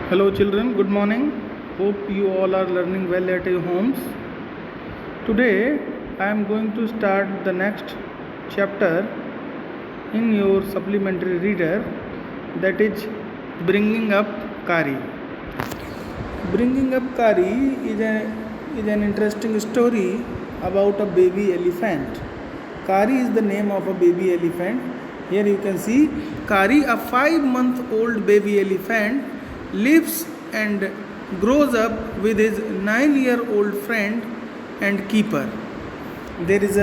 Hello children, good morning. Hope you all are learning well at your homes. Today I am going to start the next chapter in your supplementary reader, that is Bringing Up Kari. Bringing Up Kari is an interesting story about a baby elephant. Kari is the name of a baby elephant. Here you can see Kari, a 5-month-old baby elephant, lives and grows up with his 9-year-old friend and keeper. There is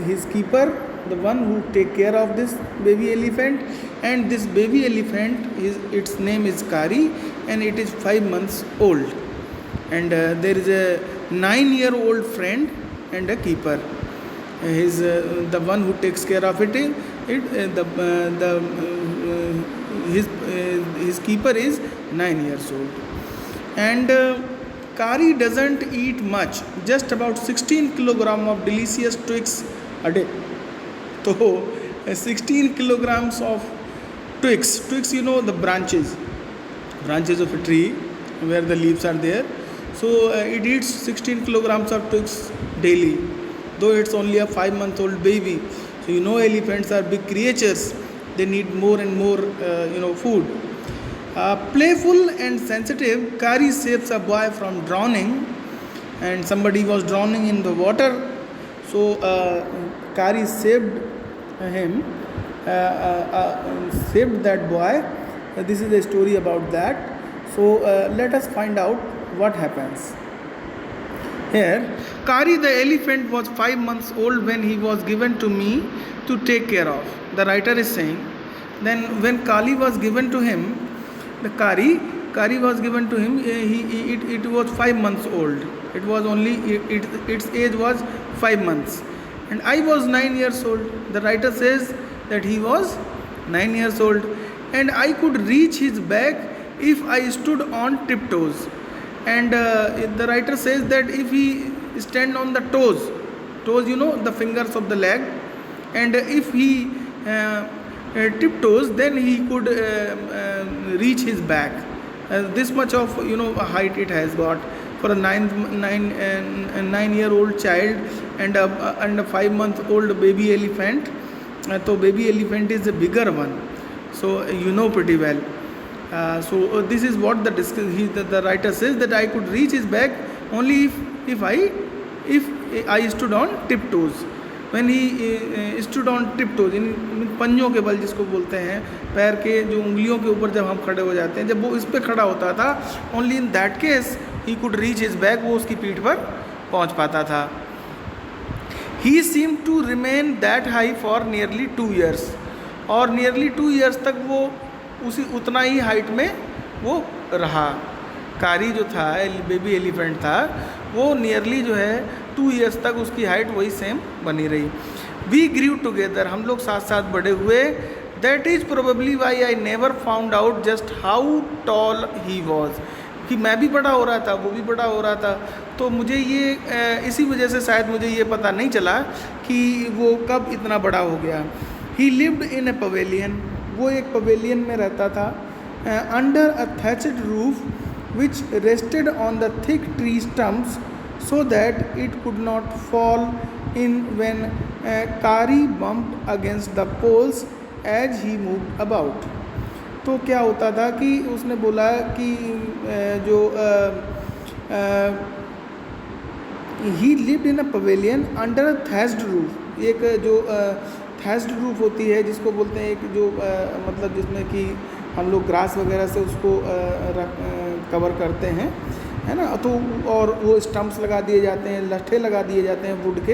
his keeper, the one who take care of this baby elephant, and this baby elephant its name is Kari, and it is 5 months old. And there is a 9-year-old friend and a keeper. The one who takes care of his keeper is 9 years old. And Kari doesn't eat much, just about 16 kilogram of delicious twigs a day. So 16 kilograms of twigs, the branches of a tree where the leaves are there. So it eats 16 kilograms of twigs daily, though it's only a 5-month-old baby. So elephants are big creatures. They need more and more food. Playful and sensitive, Kari saves a boy from drowning, and somebody was drowning in the water. So Kari saved him, saved that boy. This is a story about that. So let us find out what happens. Here, Kari the elephant was 5 months old when he was given to me to take care of. The writer is saying, then when Kali was given to him, the Kari was given to him, it was 5 months old. It was only, its age was 5 months. And I was 9 years old. The writer says that he was 9 years old. And I could reach his back if I stood on tiptoes. And the writer says that if he stand on the toes, the fingers of the leg, and if he tiptoes, then he could reach his back. This much of height it has got for a 9-year-old child and a 5-month-old baby elephant. So baby elephant is a bigger one. So pretty well. So this is what the writer says, that I could reach his back only if I stood on tiptoes. When he stood on tiptoes, इन पंजों के बल जिसको बोलते हैं, पैर के जो उंगलियों के ऊपर जब हम खड़े हो जाते हैं, जब वो इस पे खड़ा होता था, only in that case he could reach his back, वो उसकी पीठ पर पहुंच पाता था. He seemed to remain that high for nearly 2 years. और nearly 2 years तक वो उतना ही हाइट में वो रहा. कारी जो था, बेबी एलिफेंट था, वो नियरली 2 इयर्स तक उसकी हाइट वही सेम बनी रही. वी ग्रीव टुगेदर, हम लोग साथ साथ बड़े हुए. That is probably why I never found out just how tall he was. कि मैं भी बड़ा हो रहा था, वो भी बड़ा हो रहा था, तो मुझे ये इसी वजह से शायद मुझे ये पता नहीं चला कि वो कब इतना बड़ा हो गया. ही लिव्ड इन ए पवेलियन, वो एक पवेलियन में रहता था. Under a thatched roof which rested on the thick tree stumps so that it could not fall in when Kari bumped against the poles as he moved about. तो क्या होता था कि उसने बोला कि he lived in a pavilion under a thatched roof. एक जो thatched roof होती है, जिसको बोलते हैं एक जो मतलब जिसमें कि हम लोग ग्रास वगैरह से उसको कवर करते हैं, है ना. तो और वो स्टम्प्स लगा दिए जाते हैं, लट्ठे लगा दिए जाते हैं वुड के,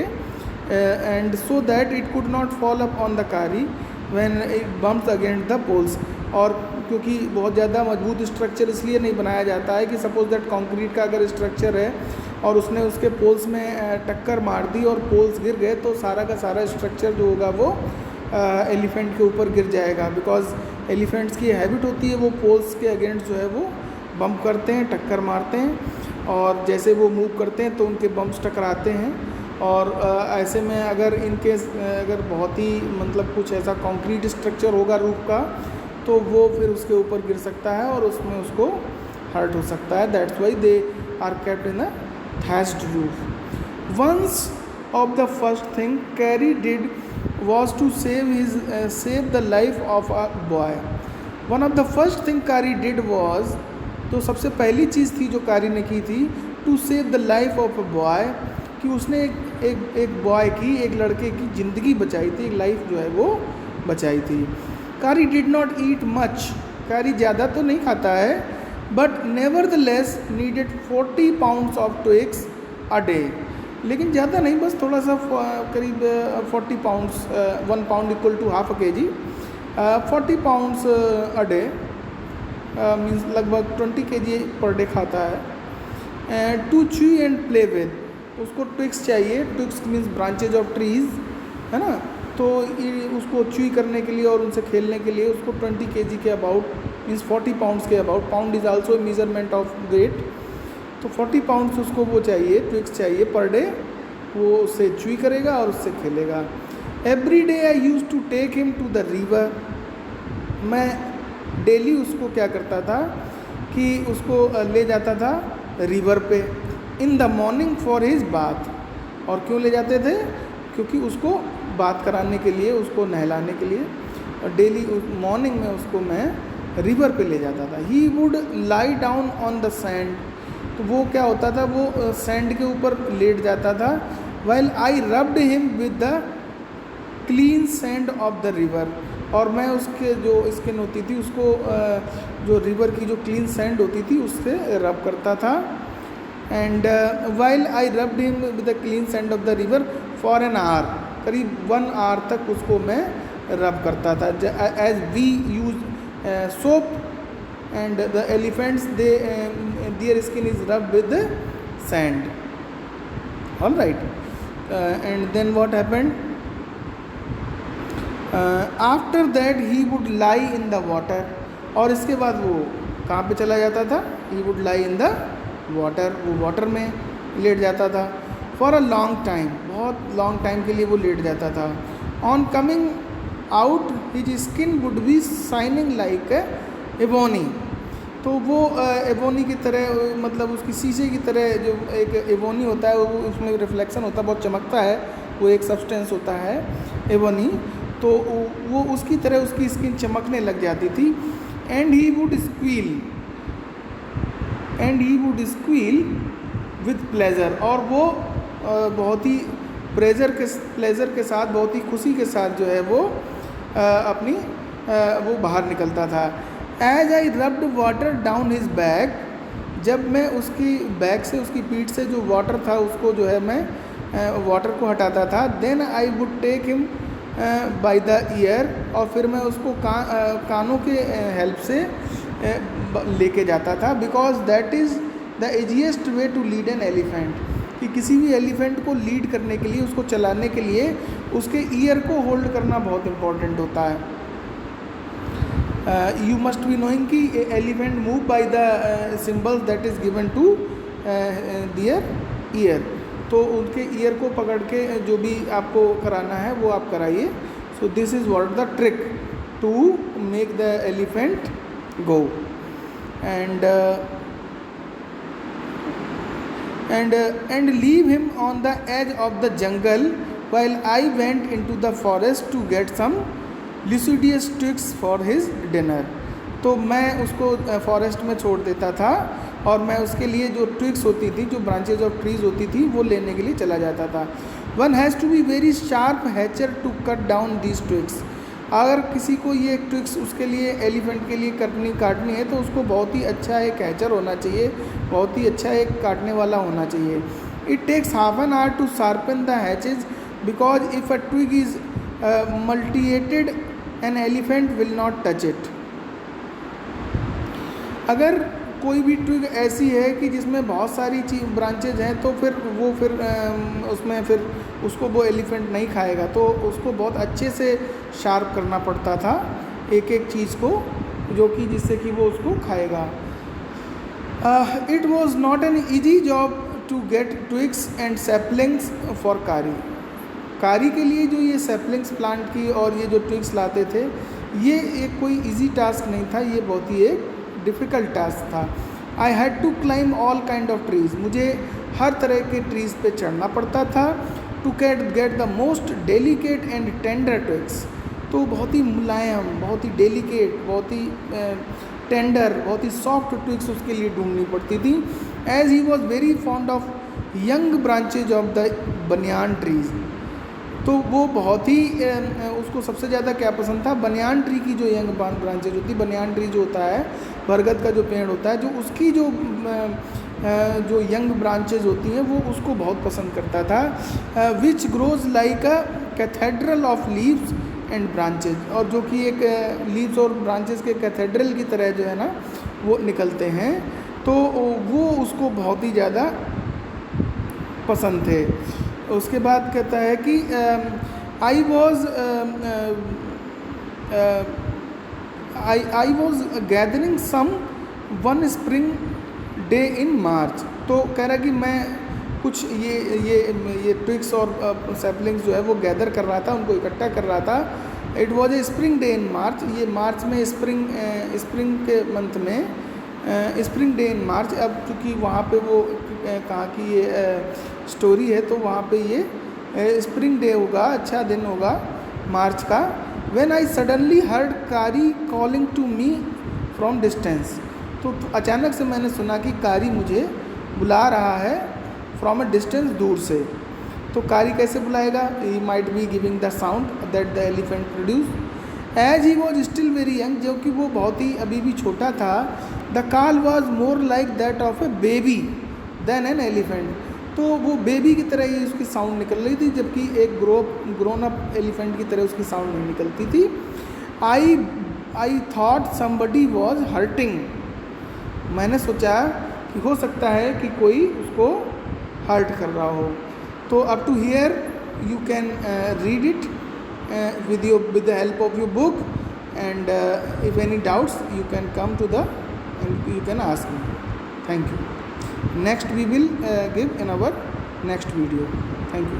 and so that it could not fall up on the Kari when it bumps against the poles. और क्योंकि बहुत ज़्यादा मजबूत स्ट्रक्चर इसलिए नहीं बनाया जाता है कि सपोज दैट कंक्रीट का अगर स्ट्रक्चर है और उसने उसके पोल्स में टक्कर मार दी और पोल्स गिर गए, तो सारा का सारा स्ट्रक्चर जो होगा वो एलिफेंट के ऊपर गिर जाएगा. बिकॉज एलिफेंट्स की हैबिट होती है वो पोल्स के अगेंस्ट वो बम्प करते हैं, टक्कर मारते हैं, और जैसे वो मूव करते हैं तो उनके बम्प्स टकराते हैं. और ऐसे में अगर इनकेस अगर बहुत ही मतलब कुछ ऐसा कंक्रीट स्ट्रक्चर होगा रूफ का, तो वो फिर उसके ऊपर गिर सकता है और उसमें उसको हर्ट हो सकता है. That's why they are kept in a thatched roof. Once of the first thing Carrie did was to save the life of a boy. One of the first thing Carrie did was, तो सबसे पहली चीज़ थी जो कारी ने की थी, to save the life of a boy, कि उसने एक बॉय की, एक लड़के की ज़िंदगी बचाई थी, एक लाइफ जो है वो बचाई थी. कारी डिड नॉट ईट मच, कारी ज़्यादा तो नहीं खाता है, but nevertheless needed 40 pounds of twigs a day. लेकिन ज़्यादा नहीं, बस थोड़ा सा करीब 40 pounds, 1 pound equal to half a kg, 40 pounds a day means लगभग 20 kg पर डे खाता है. To chew and play with, उसको ट्विक्स चाहिए. Twigs means branches of trees, है ना. तो उसको च्यू करने के लिए और उनसे खेलने के लिए उसको 20 kg के अबाउट, मीन्स 40 pounds के about. Pound is also measurement of weight. तो 40 pounds उसको वो चाहिए, ट्विक्स चाहिए पर डे. वो उससे च्यू करेगा और उससे खेलेगा. Every day I use to take him to the river, मैं डेली उसको क्या करता था कि उसको ले जाता था रिवर पे. In the morning for his bath, और क्यों ले जाते थे, क्योंकि उसको बात कराने के लिए, उसको नहलाने के लिए. और डेली मॉर्निंग में उसको मैं रिवर पे ले जाता था. He would lie down on the sand, तो वो क्या होता था, वो सैंड के ऊपर लेट जाता था. While I rubbed him with the clean sand of the river, और मैं उसके जो स्किन होती थी उसको जो रिवर की जो क्लीन सैंड होती थी उससे रब करता था. And while I rubbed him with the clean sand of the river for an hour, करीब 1 hour तक उसको मैं रब करता था. As we use soap and the elephants their skin is rub with sand. All right. And then what happened, after that he would lie in the water, और इसके बाद वो कहाँ पे चला जाता था, he would lie in the water, वो वाटर में लेट जाता था. फॉर अ लॉन्ग टाइम, बहुत लॉन्ग टाइम के लिए वो लेट जाता था. On coming out his skin would be shining like ebony, तो वो एबोनी की तरह, मतलब उसकी शीशे की तरह जो एक एबोनी होता है, वो उसमें रिफ्लेक्शन होता है, बहुत चमकता है, वो एक सब्सटेंस होता है एबोनी, तो वो उसकी तरह उसकी स्किन चमकने लग जाती थी. And he would squeal with pleasure, और वो बहुत ही प्लेजर के साथ, बहुत ही खुशी के साथ जो है वो अपनी वो बाहर निकलता था. As I rubbed water down his back, जब मैं उसकी बैक से, उसकी पीठ से जो वाटर था उसको जो है मैं वाटर को हटाता था. Then I would take him by the ear, और फिर मैं उसको कानों के हेल्प से लेके जाता था. Because that is the easiest way to lead an elephant, कि किसी भी एलिफेंट को लीड करने के लिए, उसको चलाने के लिए उसके ईयर को होल्ड करना बहुत इम्पॉर्टेंट होता है. यू मस्ट बी नोइंग कि elephant move by the symbols that is given to their ear. तो उनके ईयर को पकड़ के जो भी आपको कराना है वो आप कराइए. So this is what the trick to make the elephant go. and leave him on the edge of the jungle while I went into the forest to get some deciduous twigs for his dinner. तो मैं उसको forest में छोड़ देता था और मैं उसके लिए जो ट्विग्स होती थी, जो ब्रांचेज ऑफ ट्रीज होती थी, वो लेने के लिए चला जाता था. One has to be very sharp hatchet to cut down these twigs. अगर किसी को ये ट्विक्स उसके लिए एलिफेंट के लिए काटनी है तो उसको बहुत ही अच्छा एक हैचर होना चाहिए, बहुत ही अच्छा एक काटने वाला होना चाहिए. It takes half an hour to sharpen the हैचेज because if a twig is mutilated an elephant will not touch it. अगर कोई भी ट्विग ऐसी है कि जिसमें बहुत सारी ब्रांचेज हैं तो फिर उसमें फिर उसको वो एलिफेंट नहीं खाएगा, तो उसको बहुत अच्छे से शार्प करना पड़ता था एक एक चीज़ को, जो कि जिससे कि वो उसको खाएगा. It was not an easy job to get twigs and saplings for Kari. Kari के लिए जो ये सैपलिंग्स प्लांट की और ये जो ट्विग्स लाते थे, ये एक कोई इजी टास्क नहीं था, ये बहुत ही एक डिफ़िकल्ट टास्क था। I had to climb all kind of trees, मुझे हर तरह के ट्रीज़ पे चढ़ना पड़ता था। To get the most delicate and tender twigs, तो बहुत ही मुलायम, बहुत ही डेलिकेट, बहुत ही टेंडर, बहुत ही सॉफ्ट ट्विग्स उसके लिए ढूंढनी पड़ती थी। As he was very fond of young branches of the banyan trees, तो वो बहुत ही उसको सबसे ज़्यादा क्या पसंद था, बनियान ट्री की जो यंग ब्रांचेज होती, बनियान ट्री जो होता है, बरगद का जो पेड़ होता है, जो उसकी जो यंग ब्रांचेज होती हैं वो उसको बहुत पसंद करता था। Which grows like a cathedral of leaves and branches, और जो कि एक लीव्स और ब्रांचेज के कैथेड्रल की तरह जो है ना वो निकलते हैं, तो वो उसको बहुत ही ज़्यादा पसंद थे। उसके बाद कहता है कि I was gathering some one spring day in March, तो कह रहा है कि मैं कुछ ये ट्विग्स और सैपलिंग्स जो है वो गैदर कर रहा था, उनको इकट्ठा कर रहा था। It was a spring day in March, ये मार्च में स्प्रिंग के मंथ में स्प्रिंग डे इन मार्च। अब चूँकि वहाँ पे वो कहाँ की ये स्टोरी है, तो वहाँ पे ये स्प्रिंग डे होगा, अच्छा दिन होगा मार्च का। When I suddenly heard Kari calling to me from distance, तो अचानक से मैंने सुना कि कारी मुझे बुला रहा है फ्रॉम अ डिस्टेंस, दूर से। तो कारी कैसे बुलाएगा, he might be giving the sound that the elephant produce. As he was still very young, जो कि वो बहुत ही अभी भी छोटा था। The call was more like that of a baby than an elephant, तो वो बेबी की तरह ही उसकी साउंड निकल रही थी, जबकि एक ग्रोन अप एलिफेंट की तरह उसकी साउंड नहीं निकलती थी। I thought somebody was hurting, मैंने सोचा कि हो सकता है कि कोई उसको हर्ट कर रहा हो। तो up to here you can read it with the help of your book, and if any doubts you can come to the and you can ask me. Thank you. Next we will give in our next video. Thank you.